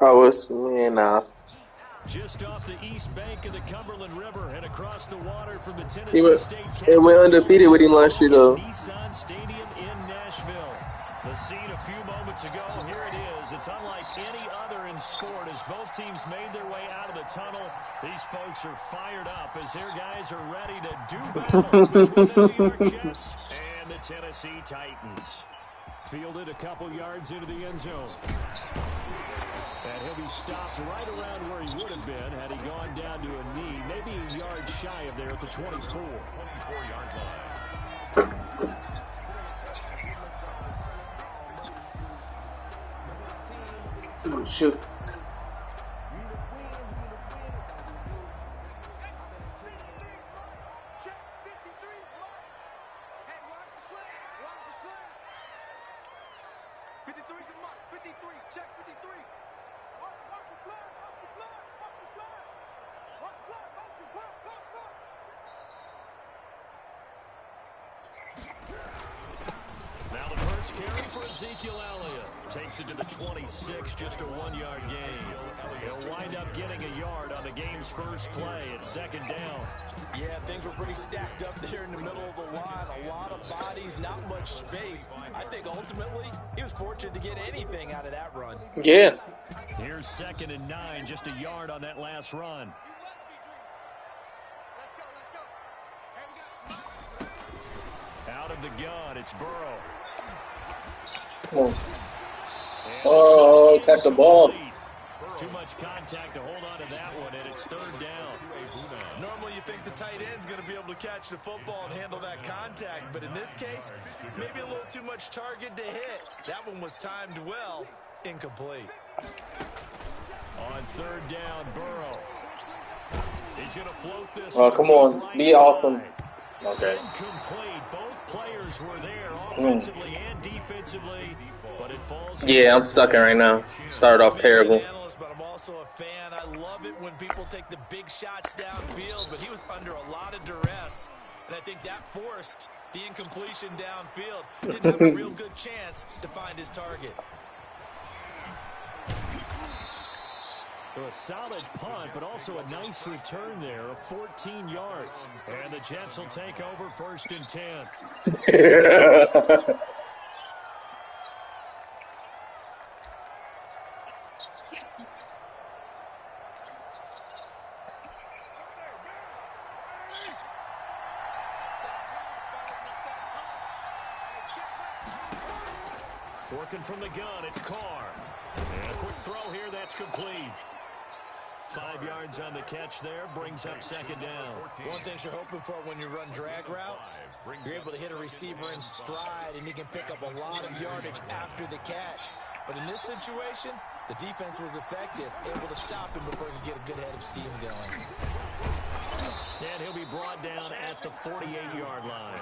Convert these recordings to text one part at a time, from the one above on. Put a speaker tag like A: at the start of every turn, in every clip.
A: Oh, it's man, nah.
B: Just off the east bank of the Cumberland River and across the water from the Tennessee State
A: It went undefeated with him last year, though.
B: Nissan Stadium in Nashville. The scene a few moments ago. Here it is. It's unlike any other in sport as both teams made their way out of the tunnel. These folks are fired up as their guys are ready to do battle between the New York Jets and the Tennessee Titans. Fielded a couple yards into the end zone. And he'll be stopped right around where he would have been had he gone down to a knee, maybe a yard shy of there at the 24-yard line.
A: Oh, shoot.
B: Takes it to the 26, just a 1-yard gain. He'll wind up getting a yard on the game's first play at second down.
C: Yeah, things were pretty stacked up there in the middle of the line. A lot of bodies, not much space. I think ultimately he was fortunate to get anything out of that run.
A: Yeah.
B: Here's 2nd and 9, just a yard on that last run. Out of the gun, it's Burrow.
A: Come on. Oh, catch the ball.
B: Too much contact to hold on to that one, and it's 3rd down.
C: Normally you think the tight end's going to be able to catch the football and handle that contact, but in this case, maybe a little too much target to hit. That one was timed well, incomplete.
B: On 3rd down, Burrow. He's going to float this.
A: Oh, come on. Be awesome. Okay.
B: Incomplete. Both players were there offensively and defensively, but it falls.
A: Yeah, I'm stuck in right now. Started off terrible.
C: But I'm also a fan. I love it when people take the big shots downfield, but he was under a lot of duress, and I think that forced the incompletion downfield. Didn't have a real good chance to find his target.
B: So a solid punt, but also a nice return there of 14 yards. And the Jets will take over 1st and 10. Working from the gun, it's Carr. And a quick throw here, that's complete. 5 yards on the catch there, brings up 2nd down.
C: One thing you're hoping for when you run drag routes, you're able to hit a receiver in stride, and he can pick up a lot of yardage after the catch. But in this situation, the defense was effective, able to stop him before he could get a good head of steam going.
B: And he'll be brought down at the 48-yard line.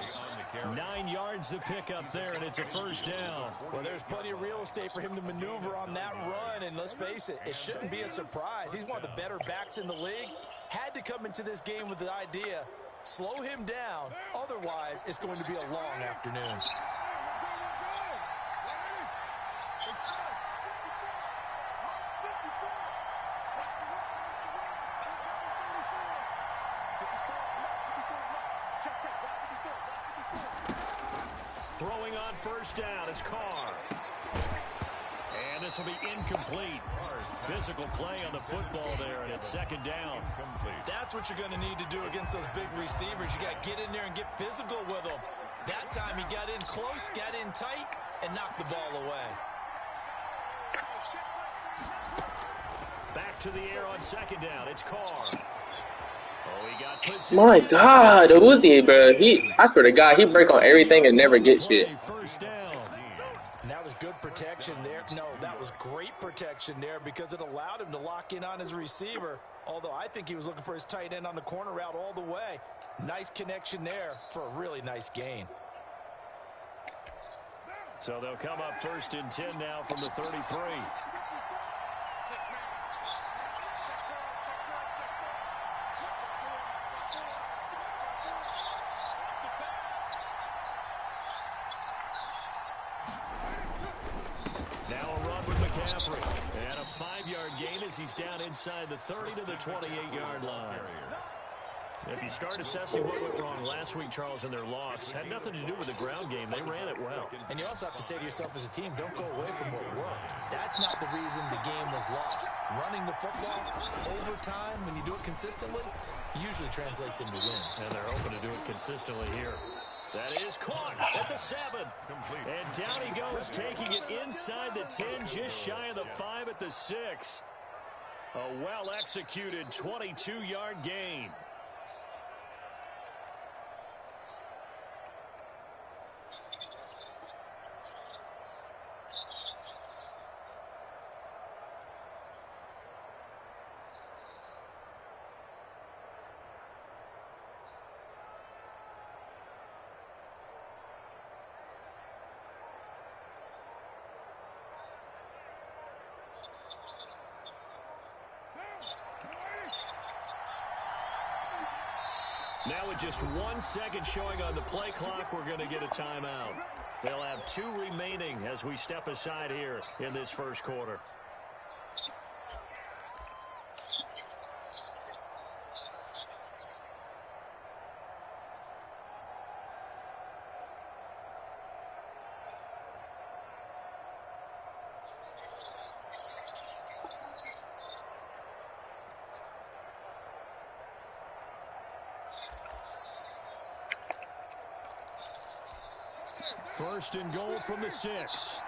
B: 9 yards to pick up there, and it's a 1st down.
C: Well, there's plenty of real estate for him to maneuver on that run, and let's face it, it shouldn't be a surprise. He's one of the better backs in the league. Had to come into this game with the idea, slow him down, otherwise it's going to be a long afternoon.
B: Throwing on 1st down is Carr. And this will be incomplete. Physical play on the football there, and it's 2nd down.
C: That's what you're going to need to do against those big receivers. You got to get in there and get physical with them. That time he got in close, got in tight, and knocked the ball away.
B: Back to the air on 2nd down. It's Carr. Oh, he got position.
A: My God, Uzi, bro. I swear to God, he break on everything and never get shit.
B: First down.
C: And that was good protection there. No, that was great protection there because it allowed him to lock in on his receiver, although I think he was looking for his tight end on the corner route all the way. Nice connection there for a really nice gain.
B: So they'll come up 1st and 10 now from the 33. Now a run with McCaffrey. And a 5-yard gain as he's down inside the 30 to the 28-yard line. If you start assessing what went wrong last week, Charles, in their loss, had nothing to do with the ground game. They ran it well.
C: And you also have to say to yourself as a team, don't go away from what worked. That's not the reason the game was lost. Running the football over time, when you do it consistently, usually translates into wins.
B: And they're hoping to do it consistently here. That is caught at the 7. And down he goes, taking it inside the 10, just shy of the 5 at the 6. A well-executed 22-yard gain. Now with just 1 second showing on the play clock, we're going to get a timeout. They'll have 2 remaining as we step aside here in this first quarter. First and goal from the 6.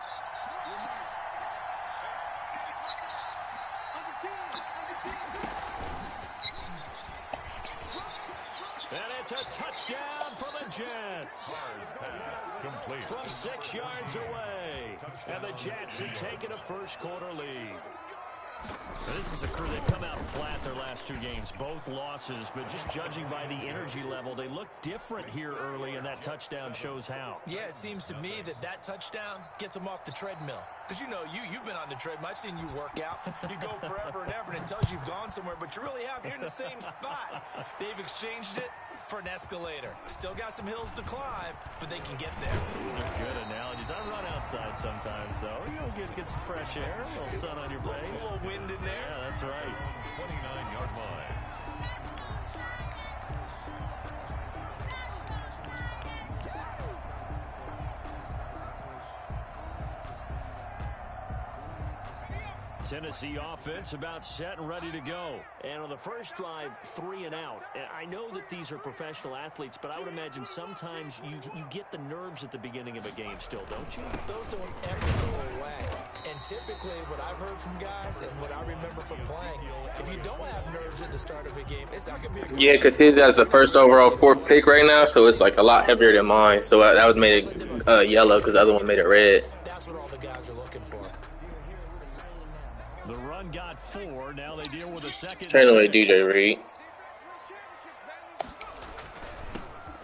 B: And it's a touchdown for the Jets. From 6 yards away. And the Jets have taken a first quarter lead. Now, this is a crew that come out flat their last 2 games, both losses, but just judging by the energy level, they look different here early, and that touchdown shows how.
C: Yeah, it seems to me that touchdown gets them off the treadmill. Because, you know, you've been on the treadmill. I've seen you work out. You go forever and ever, and it tells you you've gone somewhere, but you really have. You're in the same spot. They've exchanged it for an escalator. Still got some hills to climb, but they can get there.
B: These are good analogies. I run outside sometimes, though. You'll get some fresh air, a little sun on your face.
C: A little wind in there.
B: Yeah, that's right.
D: 29-yard line.
B: Tennessee offense about set and ready to go. And on the first drive, 3 and out. And I know that these are professional athletes, but I would imagine sometimes you get the nerves at the beginning of a game still, don't you?
C: Those don't ever go away. And typically what I've heard from guys and what I remember from playing, if you don't have nerves at the start of a game, it's not going to be a good
A: Yeah, because his has the first overall 4th pick right now, so it's like a lot heavier than mine. So that was made it yellow because the other one made it red.
C: That's what all the guys are looking for.
B: The run got 4. Now they deal with a second.
A: Turn away DJ Reed.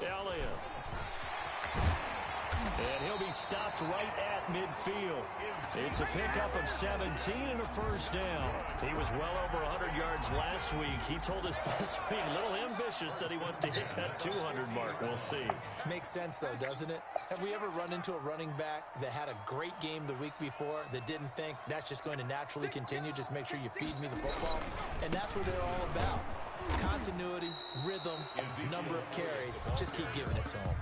B: Elliott. And he'll be stopped right at midfield. It's a pickup of 17 and a first down. He was well over 100 yards last week. He told us this week, a little ambitious, said he wants to hit that 200 mark. We'll see.
C: Makes sense, though, doesn't it? Have we ever run into a running back that had a great game the week before that didn't think that's just going to naturally continue? Just make sure you feed me the football. And that's what they're all about. Continuity, rhythm, number of carries. Just keep giving it to them.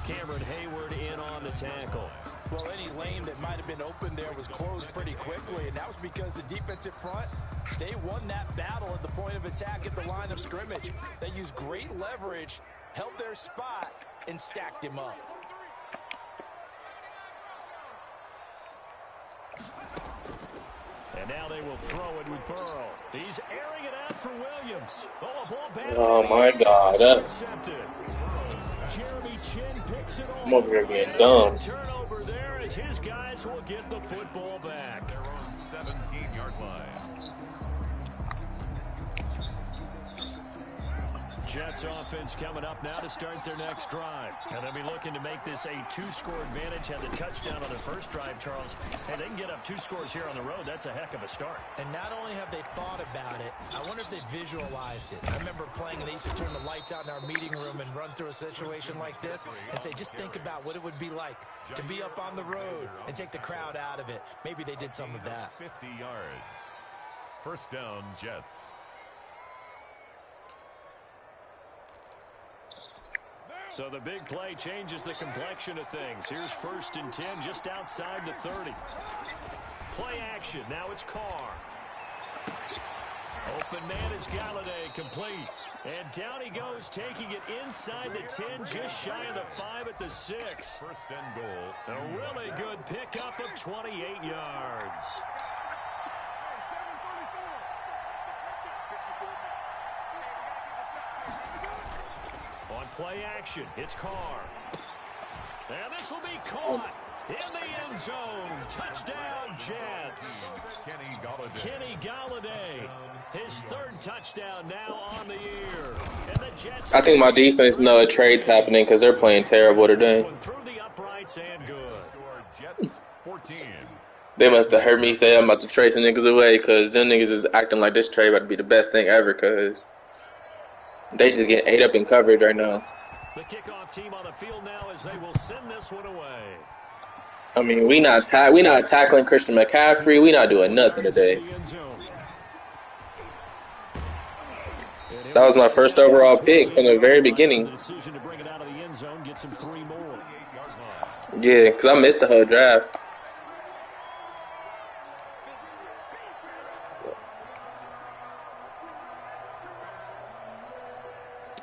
B: Cameron Hayward in on the tackle.
C: Well, any lane that might have been open there was closed pretty quickly, and that was because the defensive front, they won that battle at the point of attack at the line of scrimmage. They used great leverage, held their spot, and stacked him up.
B: And now they will throw it with Burrow. He's airing it out for Williams. Oh, a ball back.
A: Oh my God.
B: Jeremy Chin picks it off.
A: I'm over here getting dumb.
B: Turnover there as his guys will get the football back.
D: Their own 17-yard line.
B: Jets offense coming up now to start their next drive. And they'll be looking to make this a 2-score advantage. Had the touchdown on their first drive, Charles. Hey, they can get up 2 scores here on the road. That's a heck of a start.
C: And not only have they thought about it, I wonder if they visualized it. I remember playing and they used to turn the lights out in our meeting room and run through a situation like this and say, just think about what it would be like to be up on the road and take the crowd out of it. Maybe they did some of that.
D: 50 yards. First down, Jets.
B: So the big play changes the complexion of things. Here's 1st and 10 just outside the 30. Play action. Now it's Carr. Open man is Galladay, complete. And down he goes, taking it inside the 10, just shy of the 5 at the 6.
D: First and goal.
B: A really good pickup of 28 yards. On play action, it's Carr. And this will be caught in the end zone. Touchdown, Jets. Kenny Galladay, his 3rd touchdown now on the year. And the Jets,
A: I think my defense know a trade's happening because they're playing terrible today.
B: through the uprights and good.
D: Jets 14.
A: They must have heard me say I'm about to trade some niggas away because them niggas is acting like this trade about to be the best thing ever because they just get ate up in coverage right now.
B: The kickoff team on the field now as they will send this one away.
A: I mean, we not tackling Christian McCaffrey. We not doing nothing today. That was my first overall pick from the very beginning. Yeah, because I missed the whole draft.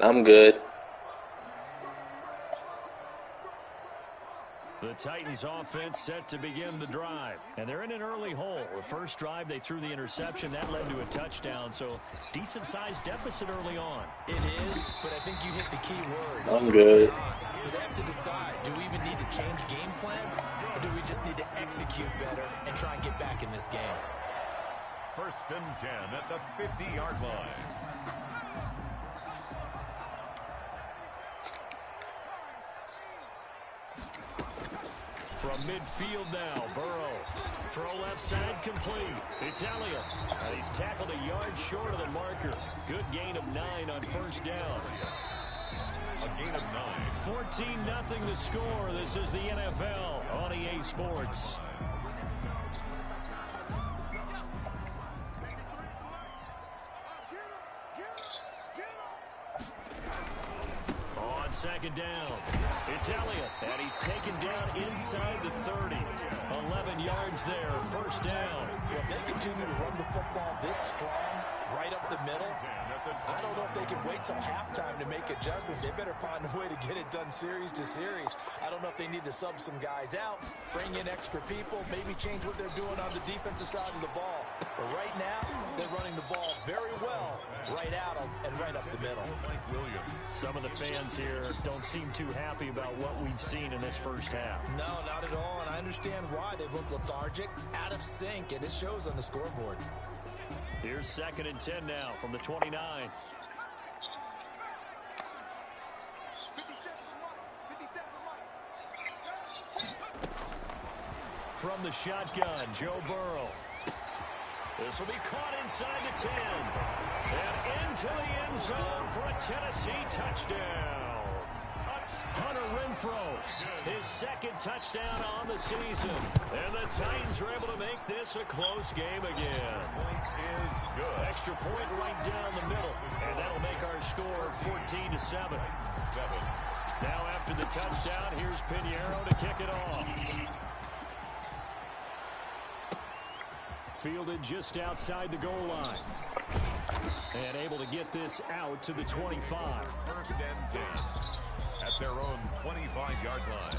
A: I'm good.
B: The Titans offense set to begin the drive. And they're in an early hole. The first drive, they threw the interception. That led to a touchdown. So, decent-sized deficit early on.
C: It is, but I think you hit the key words.
A: I'm good.
C: So they have to decide, do we even need to change game plan? Or do we just need to execute better and try and get back in this game?
D: First and 10 at the 50-yard line.
B: From midfield now, Burrow. Throw left side complete. It's Elliott. He's tackled a yard short of the marker. Good gain of 9 on first down.
D: A gain of 9.
B: 14-0 the score. This is the NFL on EA Sports. On second down, it's Elliott, and he's taken down inside the 30. 11 yards there, first down.
C: Well, if they continue to run the football this strong, right up the middle, I don't know if they can wait till halftime to make adjustments. They better find a way to get it done series to series. I don't know if they need to sub some guys out, bring in extra people, maybe change what they're doing on the defensive side of the ball. But right now, they're running the ball very well, right out and right up the middle.
B: Some of the fans here don't seem too happy about what we've seen in this first half.
C: No, not at all, and I understand why. They look lethargic, out of sync, and it shows on the scoreboard.
B: Here's 2nd and 10 now from the 29. From the shotgun, Joe Burrow. This will be caught inside the 10. And into the end zone for a Tennessee touchdown. Hunter Renfrow, his 2nd touchdown on the season. And the Titans are able to make this a close game again.
D: Is good.
B: Extra point right down the middle. And that'll make our score 14-7.
D: 7.
B: Now after the touchdown, here's Pinheiro to kick it off. Fielded just outside the goal line. And able to get this out to the 25.
D: First and 10 at their own 25-yard line.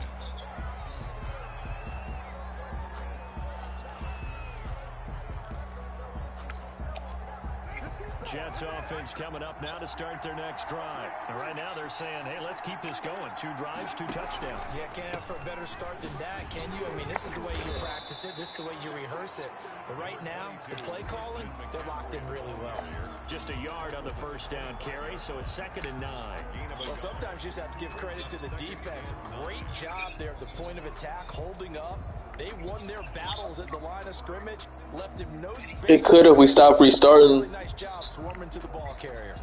B: Jets offense coming up now to start their next drive. And right now they're saying, hey, let's keep this going. 2 drives, 2 touchdowns.
C: Yeah, can't ask for a better start than that, can you? I mean, this is the way you practice it. This is the way you rehearse it. But right now, the play calling, they're locked in really well.
B: Just a yard on the first down carry, so it's 2nd and 9.
C: Well, sometimes you just have to give credit to the defense. Great job there at the point of attack, holding up. They won their battles at the line of scrimmage, left him no space.
A: It could if we stopped restarting.
C: Really nice job swarming to the ball carrier.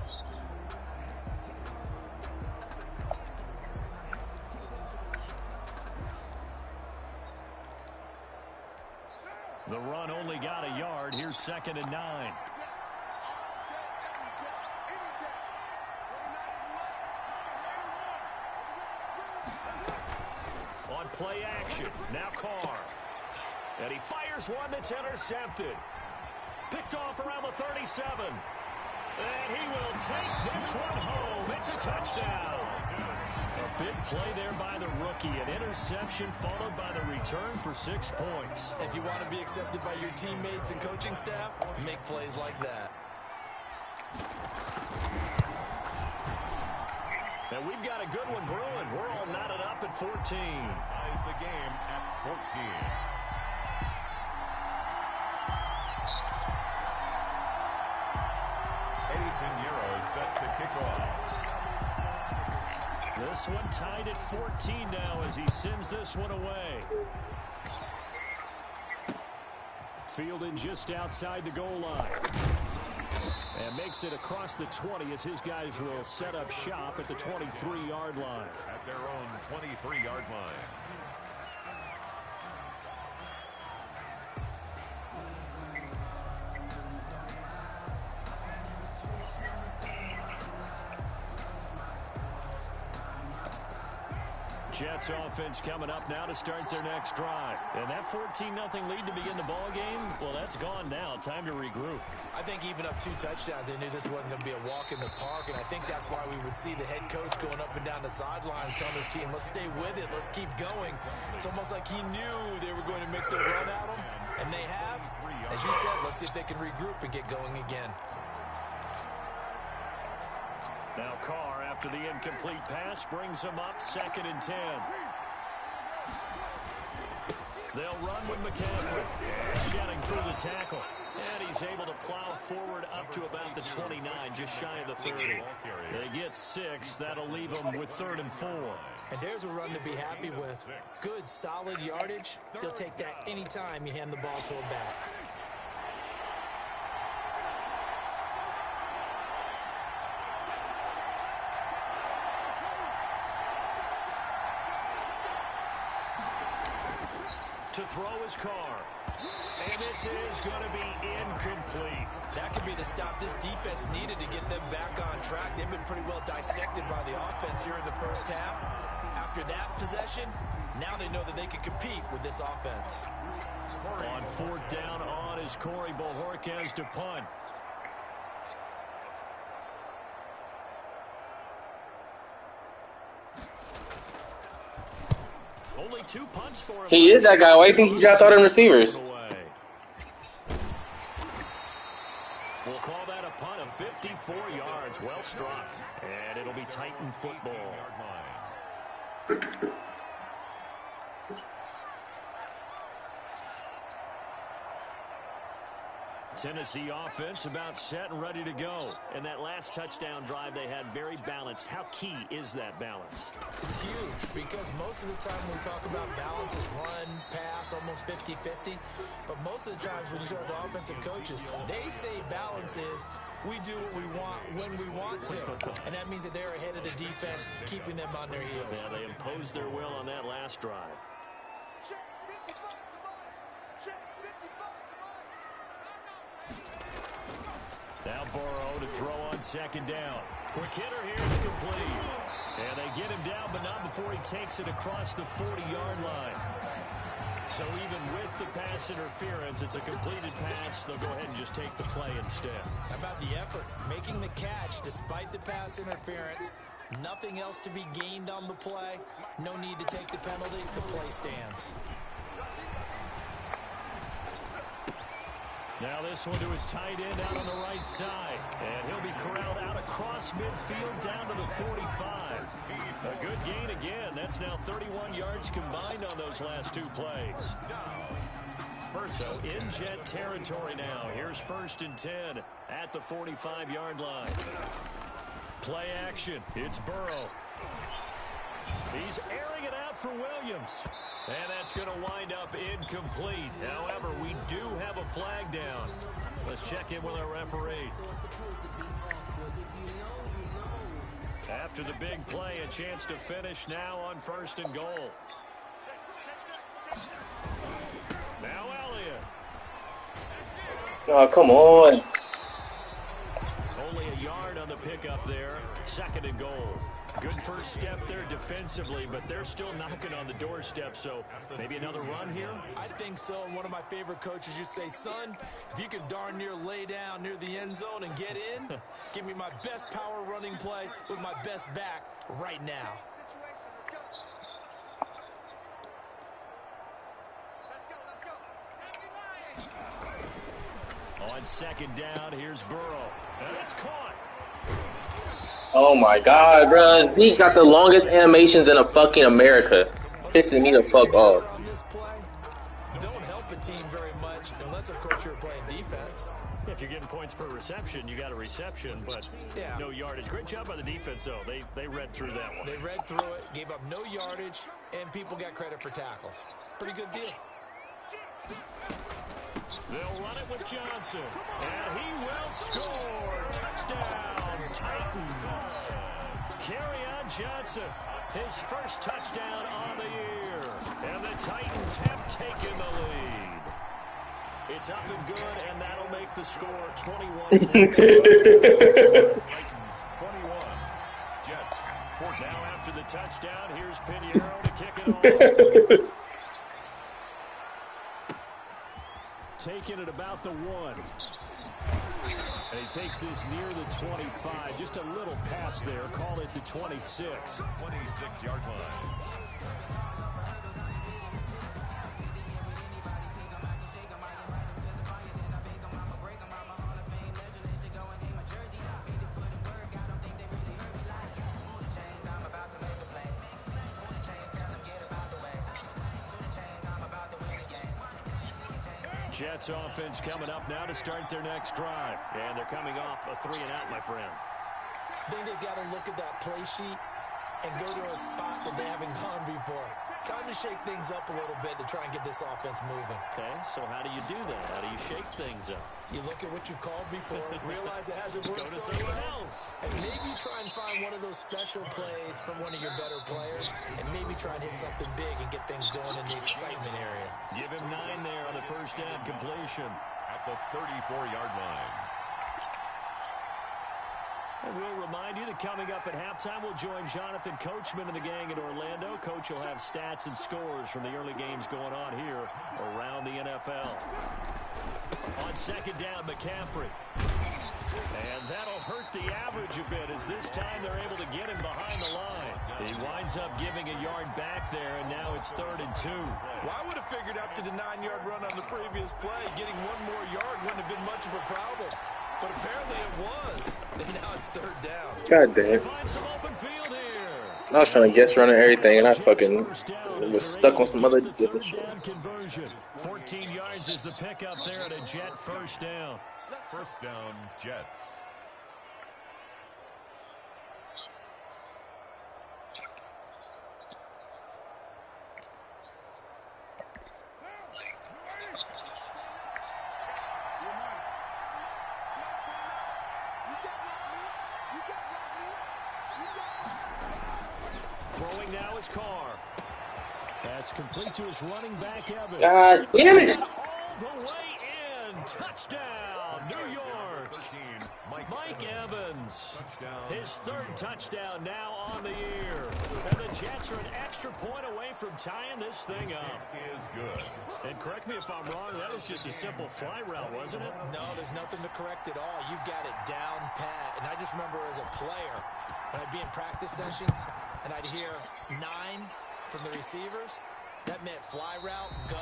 B: The run only got a yard. Here's 2nd and 9. On play action, now Carr. And he fires one that's intercepted. Picked off around the 37. And he will take this one home. It's a touchdown. A big play there by the rookie. An interception followed by the return for 6 points.
C: If you want to be accepted by your teammates and coaching staff, make plays like that.
B: And we've got a good one brewing. We're all knotted up at 14.
D: Ties the game at 14. Set to kick off.
B: This one tied at 14 now as he sends this one away. Fielded just outside the goal line. And makes it across the 20 as his guys will set up shop at the 23-yard line.
D: At their own 23-yard line.
B: Jets offense coming up now to start their next drive. And that 14-0 lead to begin the ball game, well, that's gone now. Time to regroup.
C: I think even up 2 touchdowns, they knew this wasn't going to be a walk in the park, and I think that's why we would see the head coach going up and down the sidelines telling his team, let's stay with it, let's keep going. It's almost like he knew they were going to make their run at him, and they have. As you said, let's see if they can regroup and get going again.
B: Now Carr, after the incomplete pass, brings him up 2nd and 10. They'll run with McCaffrey, shedding through the tackle. And he's able to plow forward up to about the 29, just shy of the 30. They get 6. That'll leave them with 3rd and 4.
C: And there's a run to be happy with. Good, solid yardage. They'll take that anytime you hand the ball to a back.
B: To throw his Carr. And this is going to be incomplete.
C: That could be the stop this defense needed to get them back on track. They've been pretty well dissected by the offense here in the first half. After that possession, now they know that they can compete with this offense.
B: On 4th down on is Corey Bojorquez to punt. Only 2 punts for him.
A: He is that guy. Why do you think he dropped all them receivers?
B: We'll call that a punt of 54 yards. Well struck. And it'll be Titan football. Tennessee offense about set and ready to go. And that last touchdown drive they had very balanced. How key is that balance?
C: It's huge because most of the time we talk about balance is run, pass, almost 50-50. But most of the times when you talk to offensive coaches, they say balance is we do what we want when we want to. And that means that they're ahead of the defense, keeping them on their heels.
B: Yeah, they imposed their will on that last drive. Now Burrow to throw on 2nd down. Quick hitter here to complete. And they get him down, but not before he takes it across the 40-yard line. So even with the pass interference, it's a completed pass. They'll go ahead and just take the play instead.
C: How about the effort? Making the catch despite the pass interference. Nothing else to be gained on the play. No need to take the penalty. The play stands.
B: Now this one to his tight end out on the right side. And he'll be corralled out across midfield down to the 45. A good gain again. That's now 31 yards combined on those last 2 plays. So in Jet territory now. Here's 1st and 10 at the 45-yard line. Play action. It's Burrow. He's airing it out for Williams. And that's going to wind up incomplete. However, we do have a flag down. Let's check in with our referee. After the big play, a chance to finish now on 1st and goal. Now Elliott.
A: Oh, come on.
B: Only a yard on the pickup there. 2nd and goal. Good first step there defensively, but they're still knocking on the doorstep, so maybe another run here?
C: I think so, and one of my favorite coaches used to say, son, if you can darn near lay down near the end zone and get in, give me my best power running play with my best back right now.
B: On 2nd down, here's Burrow. And it's caught.
A: Oh my God, bro. Zeke got the longest animations in a fucking America. Pissing me the fuck off.
C: On this play, don't help a team very much unless, of course, you're playing defense.
B: If you're getting points per reception, you got a reception, but no yardage. Great job by the defense, though. They read through that one.
C: They read through it, gave up no yardage, and people got credit for tackles. Pretty good deal.
B: They'll run it with Johnson, and he will score. Touchdown, Titans. Kerryon Johnson, his first touchdown on the year, and the Titans have taken the lead. It's up and good, and that'll make the score 21-14.
D: Titans 21. Jets 14.
B: Now after the touchdown, here's Pinheiro to kick it off. Taking it about the 1. And he takes this near the 25. Just a little pass there. Call it the 26.
D: 26-yard line.
B: Jets offense coming up now to start their next drive. And they're coming off a 3-and-out, my friend.
C: I think they've got to look at that play sheet and go to a spot that they haven't gone before. Time to shake things up a little bit to try and get this offense moving.
B: Okay, so how do you do that? How do you shake things up?
C: You look at what you've called before, realize it hasn't worked
B: Go to
C: so
B: someone
C: well,
B: else.
C: and maybe try and find one of those special plays from one of your better players, and maybe try and hit something big and get things going in the excitement area.
B: Give him 9 there on the first down completion.
D: At the 34-yard line.
B: And we'll remind you that coming up at halftime, we'll join Jonathan Coachman and the gang in Orlando. Coach will have stats and scores from the early games going on here around the NFL. On 2nd down, McCaffrey. And that'll hurt the average a bit as this time they're able to get him behind the line. He winds up giving a yard back there, and now it's 3rd and 2.
C: Well, I would have figured after the 9-yard run on the previous play, getting 1 more yard wouldn't have been much of a problem. But apparently it was. And now it's 3rd down.
A: God damn.
B: Find some open field here.
A: I was trying to guess running everything, and I fucking was stuck on some other different shit.
B: 14 yards is the pickup there at a Jet first down.
D: First down, Jets.
B: Throwing now is Carr. That's complete to his running back, Evans.
A: God damn it.
B: All the way in. Touchdown, New York.
D: 13,
B: Mike Evans.
D: Touchdown.
B: His 3rd touchdown now on the year. And the Jets are an extra point away from tying this thing up.
D: Is good.
B: And correct me if I'm wrong, that was just a simple fly route, wasn't it?
C: No, there's nothing to correct at all. You've got it down pat. And I just remember as a player, when I'd be in practice sessions and I'd hear 9 from the receivers, that meant fly route, go,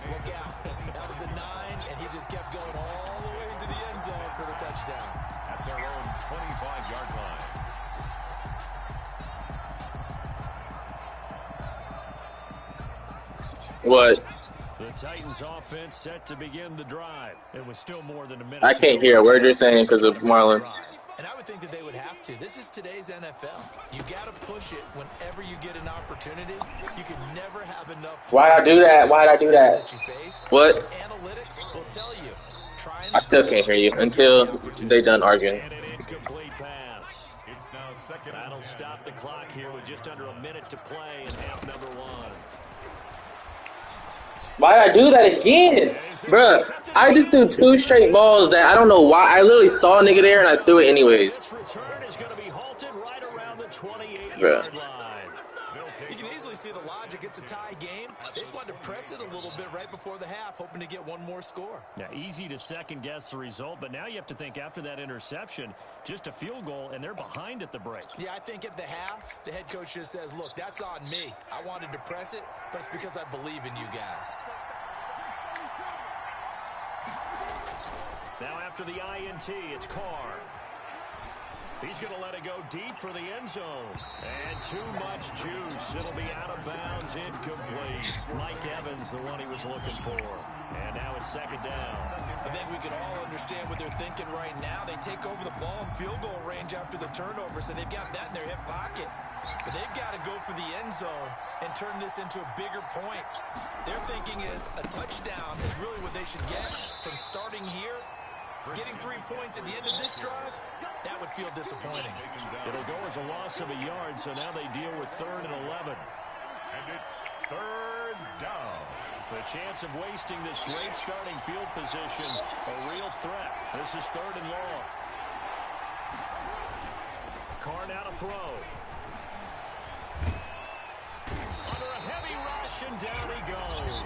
C: look out. That was the 9, and he just kept going all the way into the end zone for the touchdown.
D: At their own 25-yard line.
A: What?
B: The Titans offense set to begin the drive. It was still more than a minute.
A: I can't hear a word you're saying because of Marlon.
C: And I would think that they would have to. This is today's NFL. You got to push it whenever you get an opportunity. You can never have enough.
A: Why'd I do that? Why'd I do that? What?
C: Analytics will tell you.
A: I still can't hear you until they done arguing.
B: And an incomplete pass.
D: It's now second.
B: That'll stop the clock here with just under a minute to play in half number 1.
A: Why'd I do that again? Bruh, I just threw 2 straight balls that I don't know why. I literally saw a nigga there and I threw it anyways.
B: This return is going to be halted right around the 28-yard
A: Bruh.
B: line.
C: You can easily see the logic. It's a tie game. They just wanted to press it a little bit right before the half, hoping to get one more score.
B: Now, easy to second-guess the result, but now you have to think after that interception, just a field goal, and they're behind at the break.
C: Yeah, I think at the half, the head coach just says, look, that's on me. I wanted to press it, but it's because I believe in you guys.
B: Now after the INT, it's Carr. He's going to let it go deep for the end zone. And too much juice. It'll be out of bounds, incomplete. Mike Evans, the one he was looking for. And now it's second down.
C: I think we can all understand what they're thinking right now. They take over the ball in field goal range after the turnover, so they've got that in their hip pocket. But they've got to go for the end zone and turn this into bigger points. Their thinking is a touchdown is really what they should get from starting here. Getting 3 points at the end of this drive, that would feel disappointing.
B: It'll go as a loss of a yard, so now they deal with 3rd and 11.
D: And it's 3rd down.
B: The chance of wasting this great starting field position, a real threat. This is 3rd and long. Carr now to throw. Under a heavy rush, and down he goes.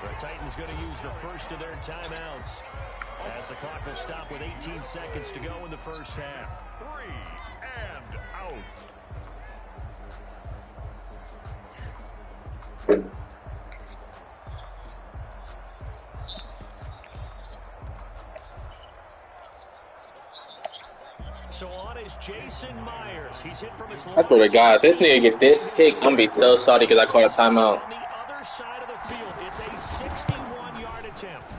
B: The Titans going to use the first of their timeouts, as the clock will stop with 18 seconds to go in the first half.
D: 3 and out.
B: So on is Jason Myers. He's hit from his.
A: I swear to God, if this nigga get this kick, I'm gonna be so salty because I caught a timeout.
B: On the other side of the field, it's a 61-yard attempt.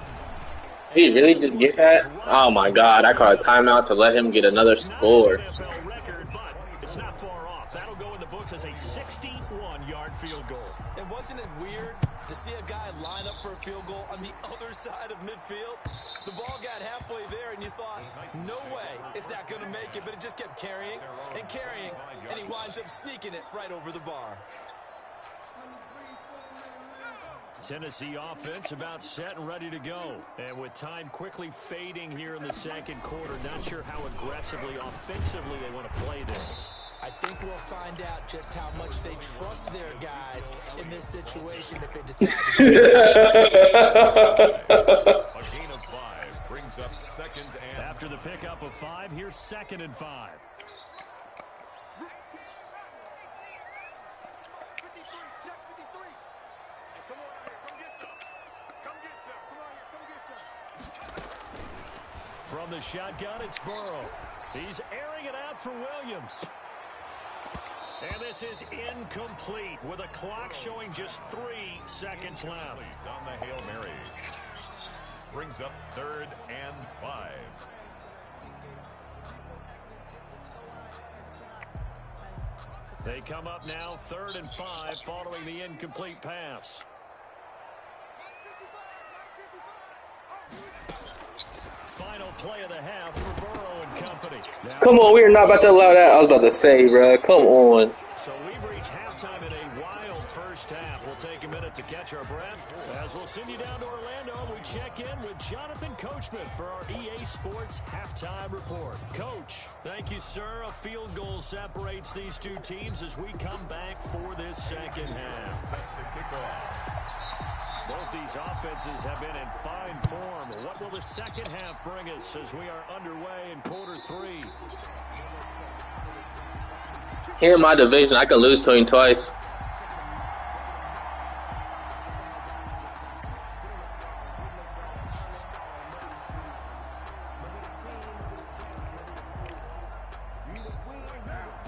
A: Did he really just get that? Oh my God, I caught a timeout to let him get another score.
B: NFL record, but it's not far off. That'll go in the books as a 61-yard field goal.
C: And wasn't it weird to see a guy line up for a field goal on the other side of midfield? The ball got halfway there, and you thought, no way is that going to make it, but it just kept carrying, and he winds up sneaking it right over the bar.
B: Tennessee offense about set and ready to go. And with time quickly fading here in the second quarter, not sure how aggressively, offensively they want to play this.
C: I think we'll find out just how much they trust their guys in this situation if they decide to
D: A gain of 5 brings up 2nd and.
B: After the pickup of 5, here's 2nd and 5. From the shotgun, it's Burrow. He's airing it out for Williams. And this is incomplete with a clock showing just 3 seconds left.
D: On the Hail Mary. Brings up 3rd and 5.
B: They come up now 3rd and 5 following the incomplete pass. Final play of the half for Burrow and company. Now,
A: Come on, we're not about to allow that. I was about to say, bro. Come on.
B: so we've reached halftime in a wild first half. We'll take a minute to catch our breath as we'll send you down to Orlando. We check in with Jonathan Coachman for our EA Sports halftime report. Coach, thank you, sir. A field goal separates these two teams as we come back for this second half.
D: To kick off.
B: Both these offenses have been in fine form. What will the second half bring us as we are underway in quarter 3?
A: Here in my division, I could lose to him twice.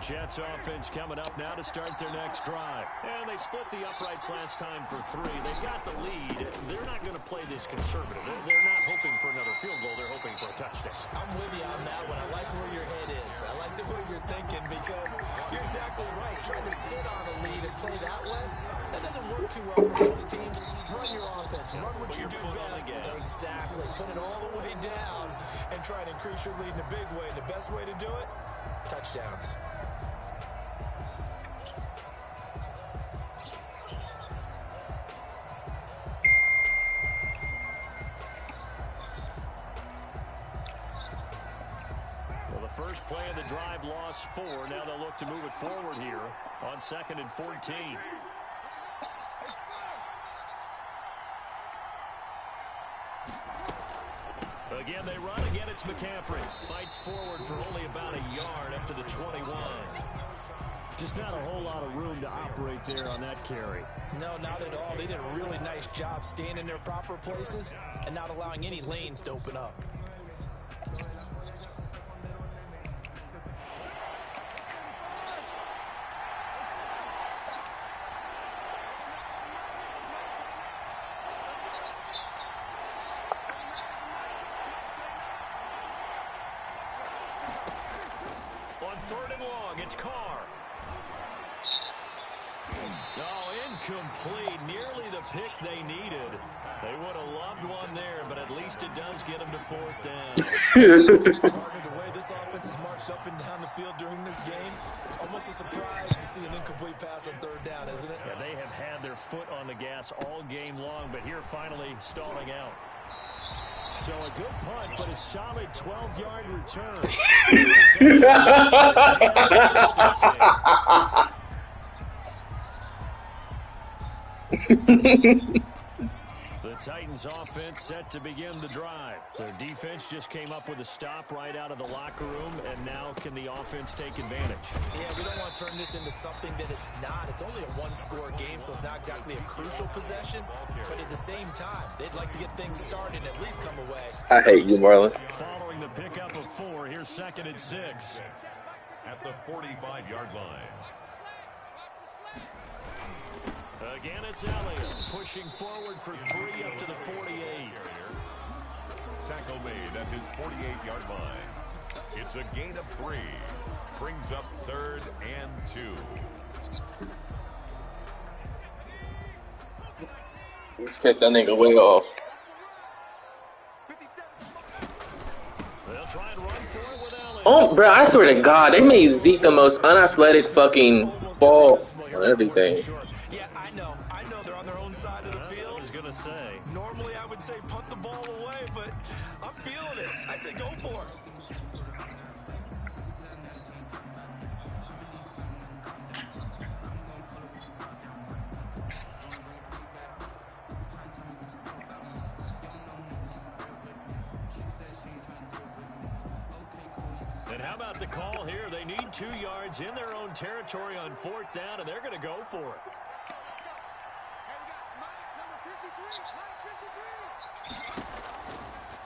B: Jets offense coming up now to start their next drive. And they split the uprights last time for 3. They've got the lead. They're not going to play this conservative. They're not hoping for another field goal. They're hoping for a touchdown.
C: I'm with you on that one. I like where your head is. I like the way you're thinking because you're exactly right. Trying to sit on a lead and play that way, that doesn't work too well for most teams. Run your offense. Run what you do best. Exactly. Put it all the way down and try and increase your lead in a big way. And the best way to do it, touchdowns.
B: Well, the first play of the drive lost 4. Now they'll look to move it forward here on 2nd and 14. Again, they run. Again, it's McCaffrey. Fights forward for only about a yard up to the 21.
E: Just not a whole lot of room to operate there on that carry.
C: No, not at all. They did a really nice job staying in their proper places and not allowing any lanes to open up.
B: On 3rd and long, it's Carr. Oh, incomplete. Nearly the pick they needed. They would have loved one there, but at least it does get them to 4th down.
C: Partner, the way this offense has marched up and down the field during this game, it's almost a surprise to see an incomplete pass on 3rd down, isn't it?
B: Yeah, they have had their foot on the gas all game long, but here finally stalling out. So a good punt, but a solid 12-yard return. The Titans offense set to begin the drive. Their defense just came up with a stop right out of the locker room, and now can the offense take advantage?
C: Yeah, we don't want to turn this into something that it's not. It's only a one-score game, so it's not exactly a crucial possession. But at the same time, they'd like to get things started and at least come away.
A: I hate you, Marlon.
B: Following the pickup of 4, here's 2nd and 6.
D: At the 45-yard line.
B: Again, it's Elliott pushing forward for 3 up to the 48.
D: Tackle made at his 48-yard line. It's a gain of 3. Brings up 3rd and 2.
A: Pick that nigga way off.
B: They'll try and run for it with Elliott.
A: Oh, bro, I swear to God, they made Zeke the most unathletic fucking ball on everything.
C: Yeah, I know they're on their own side of the field.
B: I was going to say.
C: Normally I would say punt the ball away, but I'm feeling it. I say go for it.
B: And how about the call here? They need 2 yards in their own territory on 4th down, and they're going to go for it.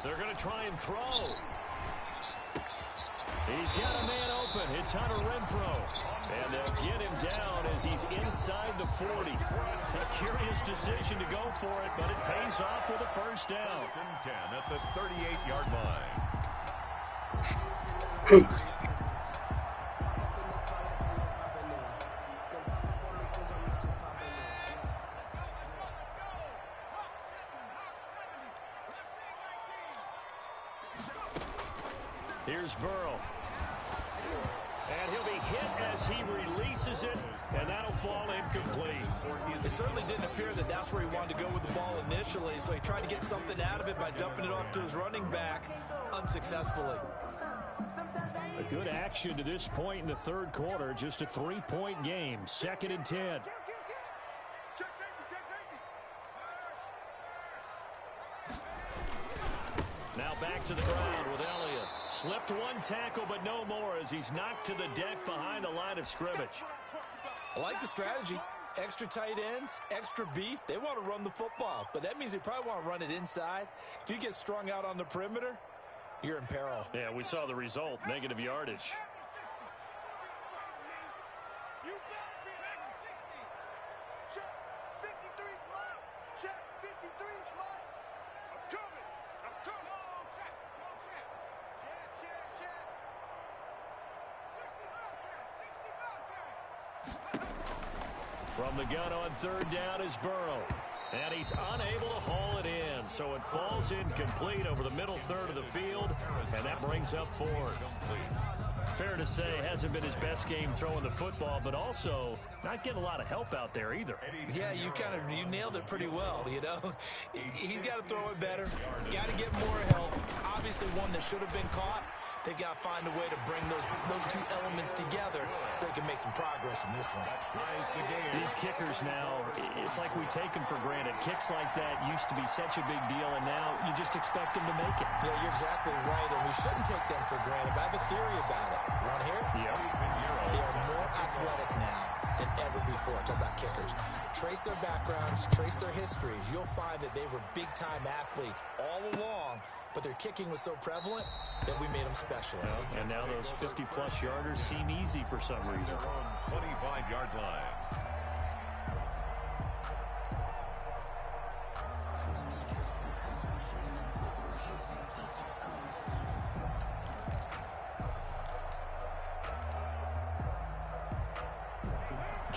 B: They're going to try and throw. He's got a man open. It's Hunter Renfrow. And they'll get him down as he's inside the 40. A curious decision to go for it, but it pays off with a 1st down.
D: 10 at the 38-yard line.
B: Here's Burrow. And he'll be hit as he releases it, and that'll fall incomplete.
C: It certainly didn't appear that that's where he wanted to go with the ball initially, so he tried to get something out of it by dumping it off to his running back unsuccessfully.
E: A good action to this point in the 3rd quarter. Just a 3-point game. 2nd and 10.
B: Now back to the ground with Elliott. Slipped 1 tackle, but no more as he's knocked to the deck behind the line of scrimmage.
C: I like the strategy. Extra tight ends, extra beef. They want to run the football, but that means they probably want to run it inside. If you get strung out on the perimeter, you're in peril.
B: Yeah, we saw the result, negative yardage.
E: From the gun on third down is Burrow. And he's unable to haul it in. So it falls incomplete over the middle third of the field. And that brings up fourth. Fair to say, hasn't been his best game throwing the football, but also not getting a lot of help out there either.
C: Yeah, you nailed it pretty well, you know. He's got to throw it better. Got to get more help. Obviously one that should have been caught. They've got to find a way to bring those two elements together so they can make some progress in this one.
E: These kickers now, it's like we take them for granted. Kicks like that used to be such a big deal, and now you just expect them to make it.
C: Yeah, you're exactly right, and we shouldn't take them for granted, but I have a theory about it. You want to hear it?
E: Yeah.
C: They are more athletic now than ever before. Talk about kickers. Trace their backgrounds, trace their histories. You'll find that they were big-time athletes all along, but their kicking was so prevalent that we made them specialists.
E: Well, and now those 50-plus yarders seem easy for some reason.
D: 25-yard line.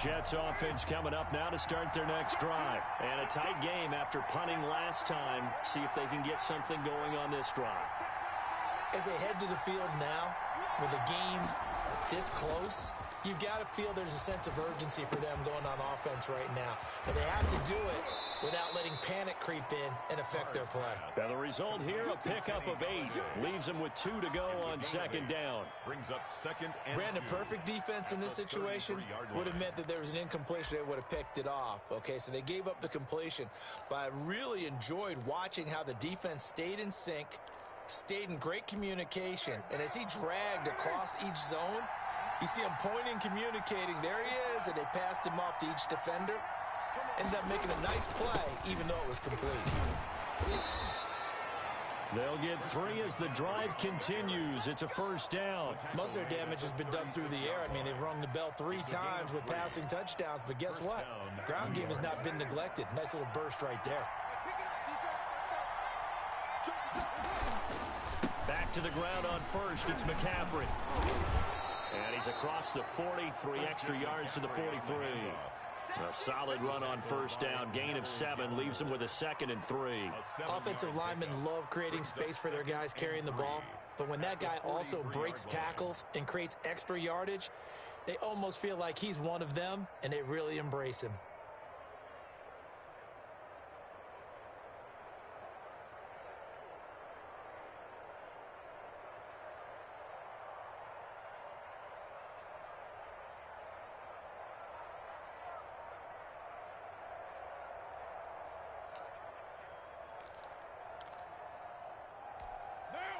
E: Jets offense coming up now to start their next drive. And a tight game after punting last time. See if they can get something going on this drive.
C: As they head to the field now, with the game this close, you've got to feel there's a sense of urgency for them going on offense right now. But they have to do it without letting panic creep in and affect their play.
E: Now the result here, a pickup of 8. Leaves them with 2 to go on second down.
D: Brings up second and
C: Brandon, perfect defense in this situation would have meant that there was an incompletion. They would have picked it off. Okay, so they gave up the completion. But I really enjoyed watching how the defense stayed in sync, stayed in great communication. And as he dragged across each zone, you see him pointing, communicating. There he is, and they passed him off to each defender. Ended up making a nice play, even though it was complete.
E: They'll get 3 as the drive continues. It's a first down.
C: Most of their damage has been done through the air. I mean, they've rung the bell 3 times with passing touchdowns, but guess what? Ground game has not been neglected. Nice little burst right there.
E: Back to the ground on first. It's McCaffrey. And he's across the 40, 3 extra yards to the 43. A solid run on first down. Gain of 7 leaves them with a 2nd and 3.
C: Offensive linemen love creating space for their guys carrying the ball. But when that guy also breaks tackles and creates extra yardage, they almost feel like he's one of them, and they really embrace him.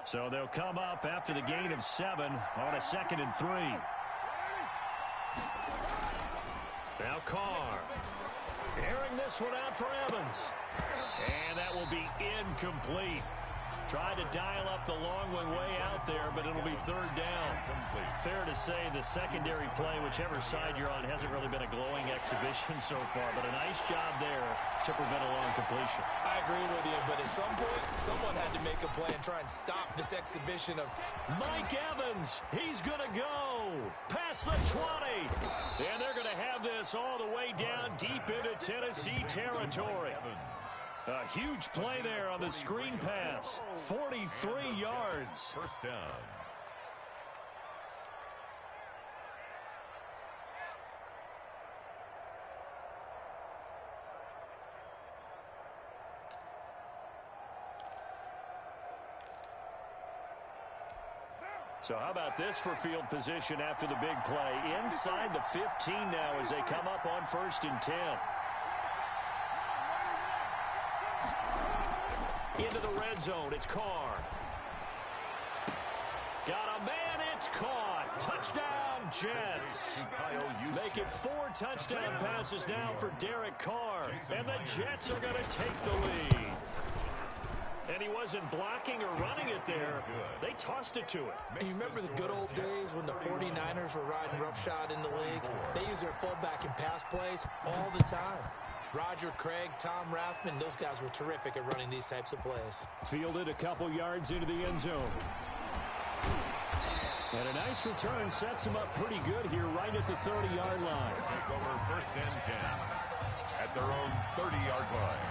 E: So they'll come up after the gain of 7 on a 2nd and 3. Now Carr. Airing this one out for Evans. And that will be incomplete. Tried to dial up the long one way out there, but it'll be 3rd down. Fair to say the secondary play, whichever side you're on, hasn't really been a glowing exhibition so far, but a nice job there to prevent a long completion.
C: I agree with you, but at some point, someone had to make a play and try and stop this exhibition of
E: Mike Evans. He's going to go past the 20. And they're going to have this all the way down deep into Tennessee territory. A huge play there on the screen pass. 43 yards.
D: First down.
E: So how about this for field position after the big play? Inside the 15 now as they come up on 1st and 10. Into the red zone, it's Carr. Got a man, it's caught. Touchdown, Jets. Make it 4 touchdown passes now for Derek Carr. And the Jets are going to take the lead. And he wasn't blocking or running it there. They tossed it to him.
C: And you remember the good old days when the 49ers were riding roughshod in the league? They use their fullback in pass plays all the time. Roger Craig, Tom Rathman, those guys were terrific at running these types of plays.
B: Fielded a couple yards into the end zone. And a nice return sets him up pretty good here right at the 30-yard line.
D: Take over 1st and 10 at their own 30-yard line.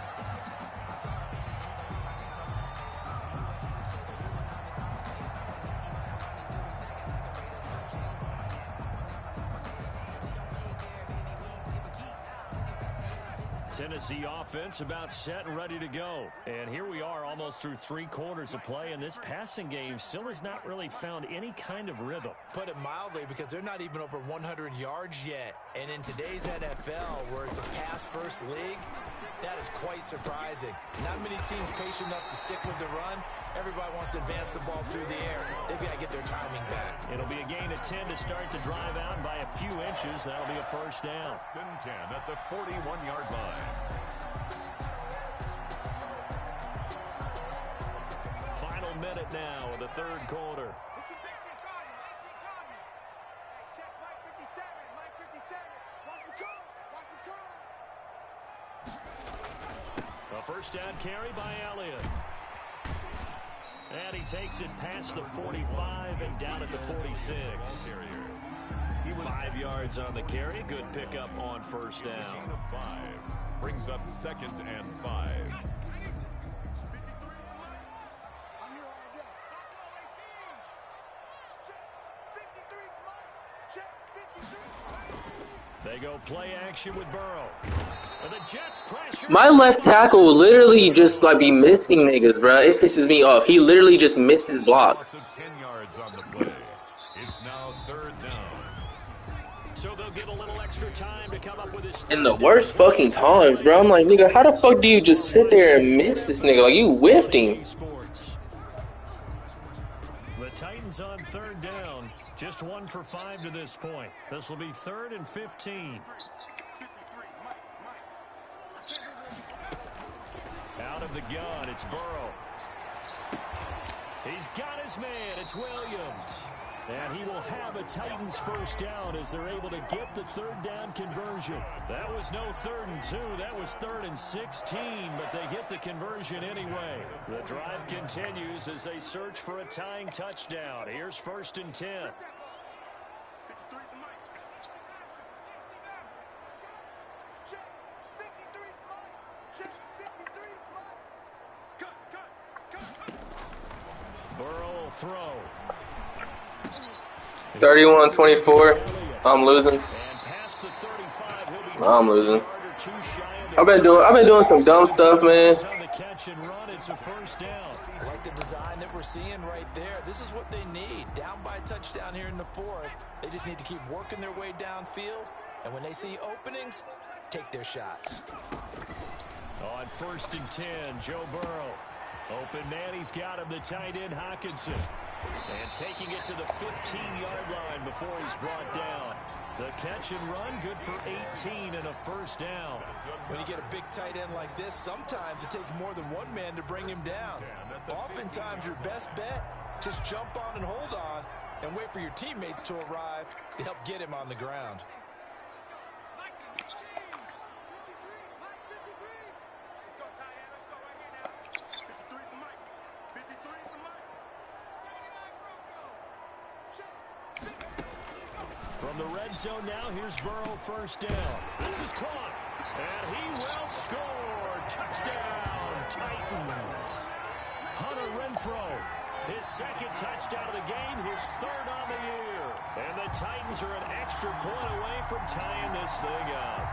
B: Tennessee offense about set and ready to go. And here we are almost through 3 quarters of play, and this passing game still has not really found any kind of rhythm.
C: Put it mildly, because they're not even over 100 yards yet. And in today's NFL, where it's a pass-first league, that is quite surprising. Not many teams patient enough to stick with the run. Everybody wants to advance the ball through the air. They've got to get their timing back.
B: It'll be a gain of 10 to start the drive out by a few inches. That'll be a 1st down.
D: 1st and 10 at the 41-yard line.
B: Final minute now of the 3rd quarter. A 1st down carry by Elliott. And he takes it past the 45 and down at the 46. 5 yards on the carry. Good pickup on 1st down.
D: 5 brings up 2nd and 5.
B: They go play action with Burrow. And the Jets pressure.
A: My left tackle will literally just like be missing niggas, bro. It pisses me off. He literally just misses blocks.
D: 10 yards on the play. It's now 3rd down.
B: So they'll get a little extra time to come up with this.
A: In the worst fucking times, bro. I'm like, nigga, how the fuck do you just sit there and miss this nigga? Like, you whiffed him.
B: The Titans on 3rd down. Just 1 for 5 to this point. This will be 3rd and 15. Out of the gun, it's Burrow. He's got his man. It's Williams. And he will have a Titans 1st down as they're able to get the 3rd down conversion. That was no 3rd and 2. That was 3rd and 16, but they get the conversion anyway. The drive continues as they search for a tying touchdown. Here's 1st and 10. Burrow will throw.
A: 31-24. I'm losing. I'm losing. I've been doing some dumb stuff, man.
C: I like the design that we're seeing right there. This is what they need. Down by a touchdown here in the 4th. They just need to keep working their way downfield. And when they see openings, take their shots.
B: On 1st and 10, Joe Burrow. Open man, he's got him, the tight end Hockenson. And taking it to the 15-yard line before he's brought down. The catch and run, good for 18 and a 1st down.
C: When you get a big tight end like this, sometimes it takes more than one man to bring him down. Oftentimes, your best bet, just jump on and hold on and wait for your teammates to arrive to help get him on the ground.
B: From the red zone now, here's Burrow 1st down. This is caught, and he will score. Touchdown, Titans. Hunter Renfrow, his 2nd touchdown of the game, his 3rd on the year. And the Titans are an extra point away from tying this thing up.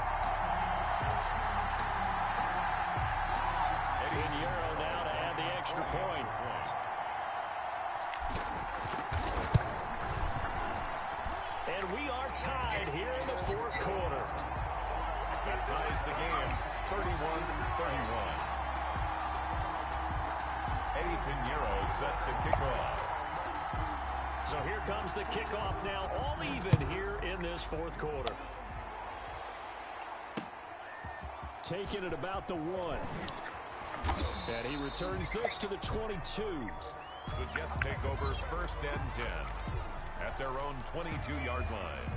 B: Pinheiro now to add the extra point. And we are tied here in the 4th quarter.
D: That ties the game, 31-31. Eddie Pinheiro set to kick off.
B: So here comes the kickoff now, all even here in this 4th quarter. Taking it about the 1. And he returns this to the 22.
D: The Jets take over 1st and 10 at their own 22-yard line.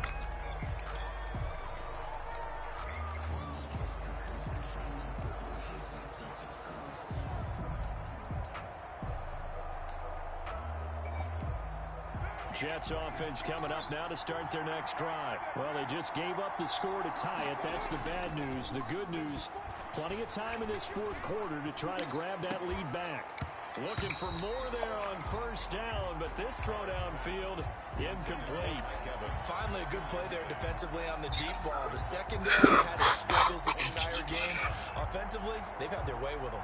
B: Jets offense coming up now to start their next drive. Well, they just gave up the score to tie it. That's the bad news. The good news, plenty of time in this fourth quarter to try to grab that lead back. Looking for more there on first down, but this throw downfield, incomplete.
C: Finally, a good play there defensively on the deep ball. The secondary's had its struggles this entire game. Offensively, they've had their way with them.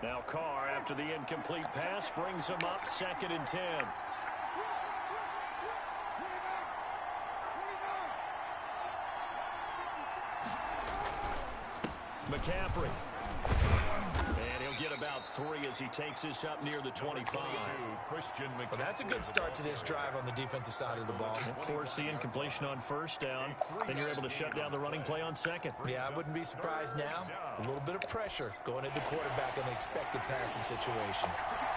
B: Now Carr, after the incomplete pass, brings him up 2nd and 10. McCaffrey. And he'll get about 3 as he takes this up near the 25.
C: Well, that's a good start to this drive on the defensive side of the ball.
B: Force the incompletion on first down. Then you're able to shut down the running play on second.
C: Yeah, I wouldn't be surprised now. A little bit of pressure going at the quarterback in the expected passing situation.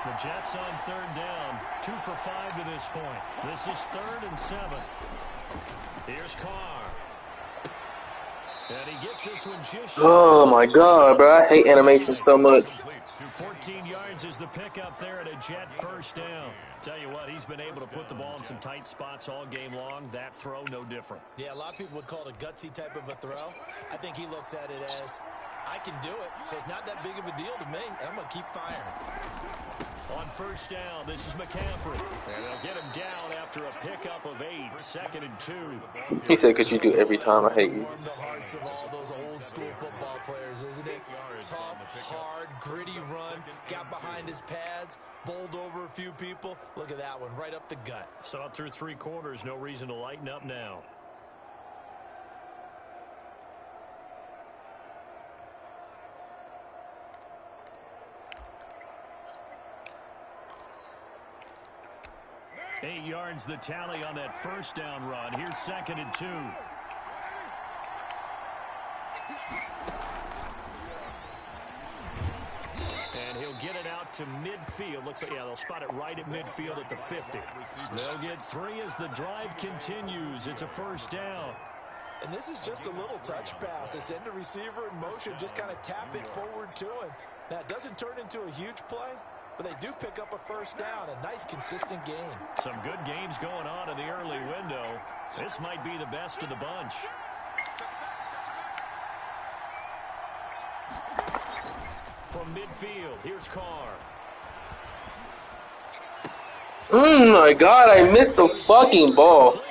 B: The Jets on 3rd down. 2 for 5 to this point. This is 3rd and 7. Here's Carr. And he gets this one just
A: Oh my god, bro. I hate animation so much.
B: 14 yards is the pickup there at a Jet first down. Tell you what, he's been able to put the ball in some tight spots all game long. That throw, no different.
C: Yeah, a lot of people would call it a gutsy type of a throw. I think he looks at it as, I can do it, so it's not that big of a deal to me, and I'm going to keep firing.
B: On first down, this is McCaffrey. And they'll get him down after a pickup of 8, 2nd and 2.
A: He said, because you do every time. I hate you.
C: Warm the hearts of all those old school football players, isn't it? Tough, hard, gritty run, got behind his pads, bowled over a few people. Look at that one, right up the gut.
B: Saw it through 3 quarters, no reason to lighten up now. Eight yards the tally on that first down run. Here's 2nd and 2. And he'll get it out to midfield. Looks like, yeah, they'll spot it right at midfield at the 50. They'll get 3 as the drive continues. It's a first down.
C: And this is just a little touch pass. They send the receiver in motion, just kind of tap it forward to him. Now, it doesn't turn into a huge play, but they do pick up a first down. A nice, consistent game.
B: Some good games going on in the early window. This might be the best of the bunch. From midfield, here's Carr.
A: Oh my god, I missed the fucking ball.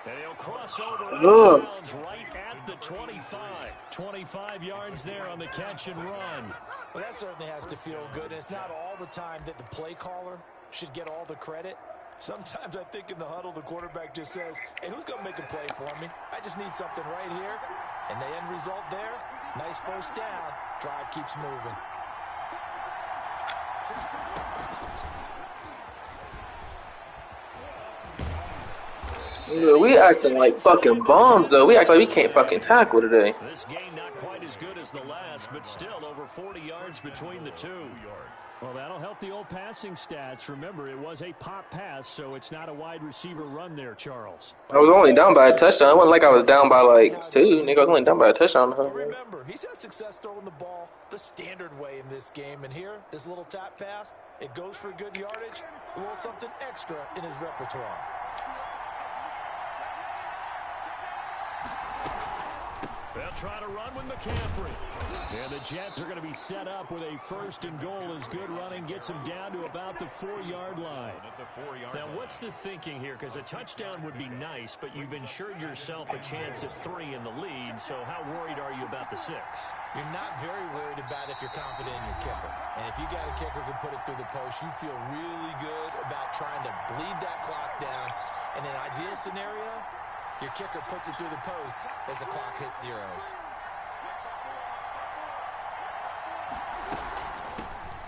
B: And he'll cross over right at the 25. 25 yards there on the catch and run.
C: Well, that certainly has to feel good. And it's not all the time that the play caller should get all the credit. Sometimes I think in the huddle, the quarterback just says, hey, who's going to make a play for me? I just need something right here. And the end result there, nice first down. Drive keeps moving.
A: We acting like fucking bombs, though. We act like we can't fucking tackle today.
B: This game not quite as good as the last, but still over 40 yards between the two. Well, that'll help the old passing stats. Remember, it was a pop pass, so it's not a wide receiver run there, Charles.
A: I was only down by a touchdown. It wasn't like I was down by like 2. Nigga, I was only down by a touchdown.
C: Remember, he's had success throwing the ball the standard way in this game. And here, this little tap pass, it goes for good yardage, a little something extra in his repertoire.
B: They'll try to run with McCaffrey. And the Jets are going to be set up with a 1st and goal as good running gets them down to about the 4-yard line. Now, what's the thinking here? Because a touchdown would be nice, but you've ensured yourself a chance at 3 in the lead, so how worried are you about the 6?
C: You're not very worried about if you're confident in your kicker. And if you got a kicker who can put it through the post, you feel really good about trying to bleed that clock down. In an ideal scenario, your kicker puts it through the post as the clock hits zeros.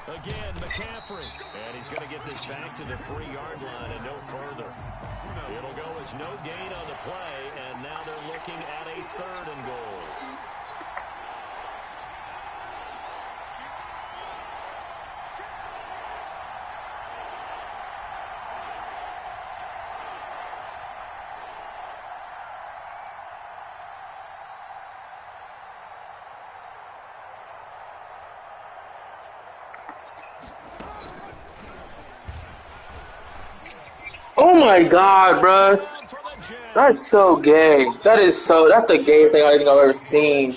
B: Again, McCaffrey. And he's going to get this back to the 3-yard line and no further. It'll go as no gain on the play, and now they're looking at a 3rd and goal.
A: Oh my god, bro. That's so gay. That's the gayest thing I think I've ever seen.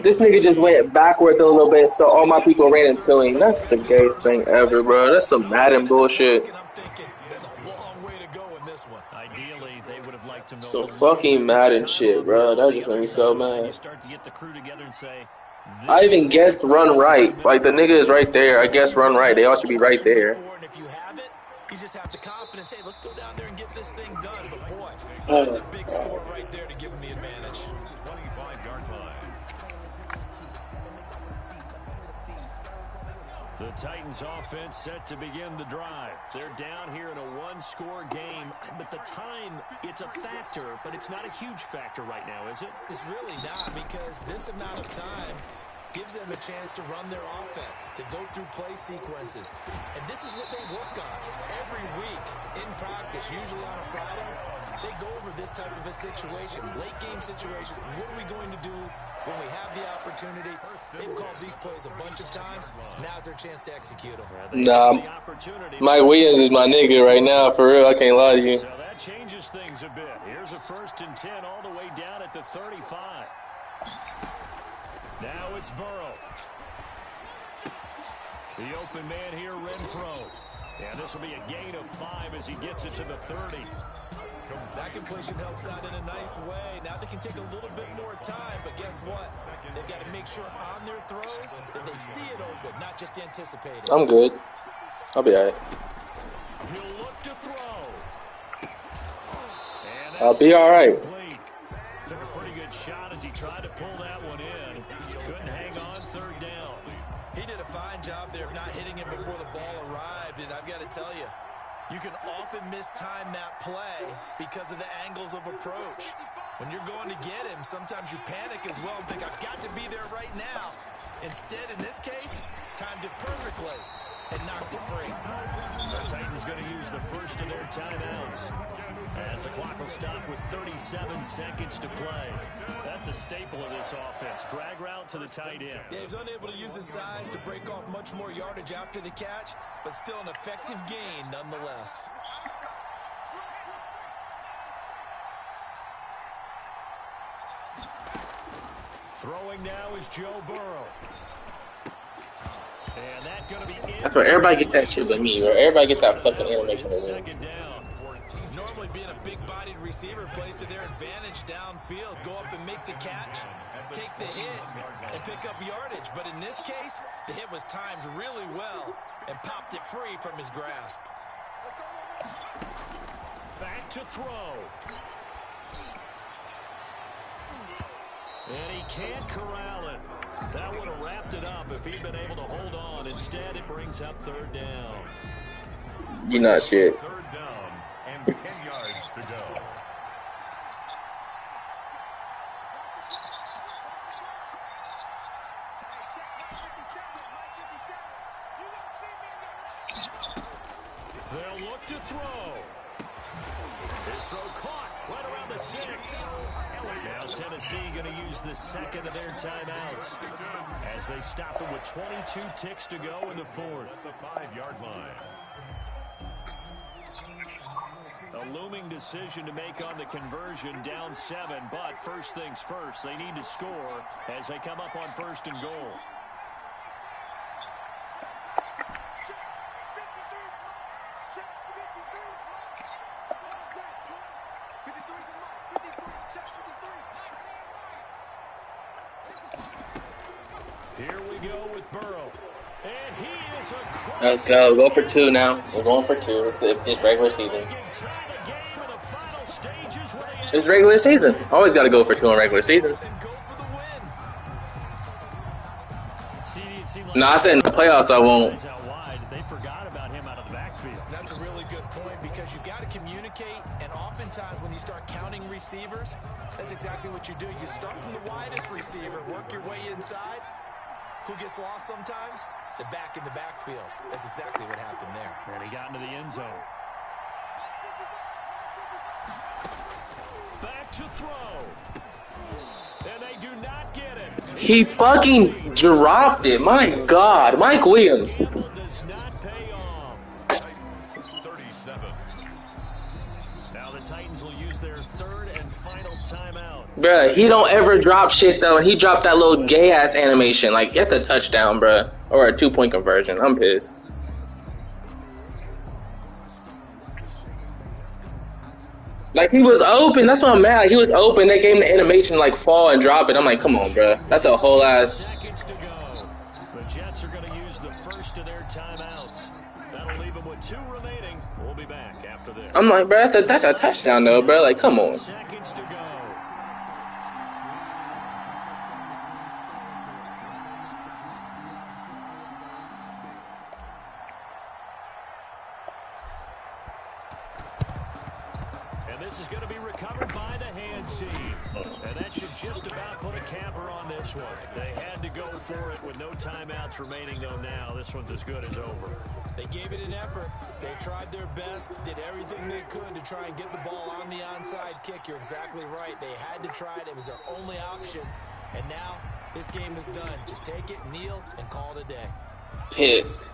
A: This nigga just went backwards a little bit, so all my people ran into him. That's the gayest thing ever, bro. That's some Madden bullshit.
C: I'm thinking there's a long way to go in this one.
B: Ideally, they would have liked to know
A: Some fucking Madden shit, bro. That just made me so mad.
B: You start to get the crew together and say,
A: I even guessed run right. Like, the nigga is right there. I guess run right. They all should be right there.
C: And if you have it, you just have the confidence. Hey, let's go down there and get this thing done. But boy,
A: Oh,
C: that's a big score right there to give them the advantage.
D: 25-yard line.
B: the Titans offense set to begin the drive. They're down here in a one-score game, but the time, it's a factor, but it's not a huge factor right now, is it?
C: It's really not, because this amount of time gives them a chance to run their offense, to go through play sequences. And this is what they work on every week in practice, usually on a Friday. They go over this type of a situation, late game situation. What are we going to do when we have the opportunity? They've called these plays a bunch of times. Now's their chance to execute them.
A: nah, Mike Williams is my nigga right now, for real. I can't lie to you.
B: So that changes things a bit. Here's a 1st and 10 all the way down at the 35. Now it's Burrow. The open man here, Renfro. And this will be a gain of 5 as he gets it to the 30.
C: That completion helps out in a nice way. Now they can take a little bit more time, but guess what? They've got to make sure on their throws that they see it open, not just anticipate it.
A: I'm good. I'll be alright.
B: He'll look to throw.
A: I'll be alright.
B: Took a pretty good shot as he tried to pull that one in. Couldn't hang on 3rd down.
C: He did a fine job there of not hitting him before the ball arrived, and I've got to tell you, you can often mistime that play because of the angles of approach. When you're going to get him, sometimes you panic as well and think, I've got to be there right now. Instead, in this case, timed it perfectly and knocked it free.
B: The Titans going to use the first of their timeouts as the clock will stop with 37 seconds to play. That's a staple of this offense. Drag route to the tight end.
C: Yeah, he was unable to use his size to break off much more yardage after the catch, but still an effective gain nonetheless.
B: Throwing now is Joe Burrow. And that's going to be
A: That's where everybody get that shit but me, bro. Everybody get that fucking animation.
B: 2nd down.
C: Normally being a big-bodied receiver plays to their advantage downfield. Go up and make the catch, take the hit, and pick up yardage. But in this case, the hit was timed really well and popped it free from his grasp.
B: Back to throw. And he can't corral it. That would have wrapped it up if he'd been able to hold on. Instead, it brings up 3rd down.
A: You not shit.
D: 3rd down and 10 yards to go.
B: They'll look to throw. His throw caught right around the 6. Now Tennessee going to use the 2nd of their timeouts as they stop them with 22 ticks to go in the 4th.
D: The 5-yard line.
B: A looming decision to make on the conversion, down 7, but first things first, they need to score as they come up on 1st and goal. Here we go with Burrow. And he is a
A: Let's go. Go for 2 now. We're going for 2. It's regular season. It's regular season. Always got to go for 2 in regular season. No, I said in the playoffs I won't.
B: They forgot about him out of the backfield.
C: That's a really good point because you've got to communicate, and oftentimes when you start counting receivers, that's exactly what you do. You start from the widest receiver, work your way inside. Who gets lost sometimes? The back in the backfield. That's exactly what happened there.
B: And he got into the end zone. Back to throw. And they do not get it.
A: He fucking dropped it. My God. Mike Williams.
B: Does not pay off.
D: 37.
A: Bruh, he don't ever drop shit though, and he dropped that little gay ass animation. Like, it's a touchdown, bruh, or a 2-point conversion. I'm pissed. Like, he was open. That's what I'm mad. Like, he was open. They gave him the animation like fall and drop it. I'm like, come on, bruh. That's a whole ass.
B: Seconds to go. The Jets are going to use the first of their timeouts. That'll leave them with 2 remaining. We'll be back after this.
A: I'm like, bruh, that's a touchdown though, bruh. Like, come on.
B: Seconds to go. And this is going to be recovered by the hands team. And that should just about put a capper on this one. They had to go for it with no timeouts remaining, though. Now this one's as good as over.
C: They gave it an effort. They tried their best, did everything they could to try and get the ball on the onside kick. You're exactly right. They had to try it. It was their only option. And now this game is done. Just take it, kneel, and call it a day.
A: Pissed.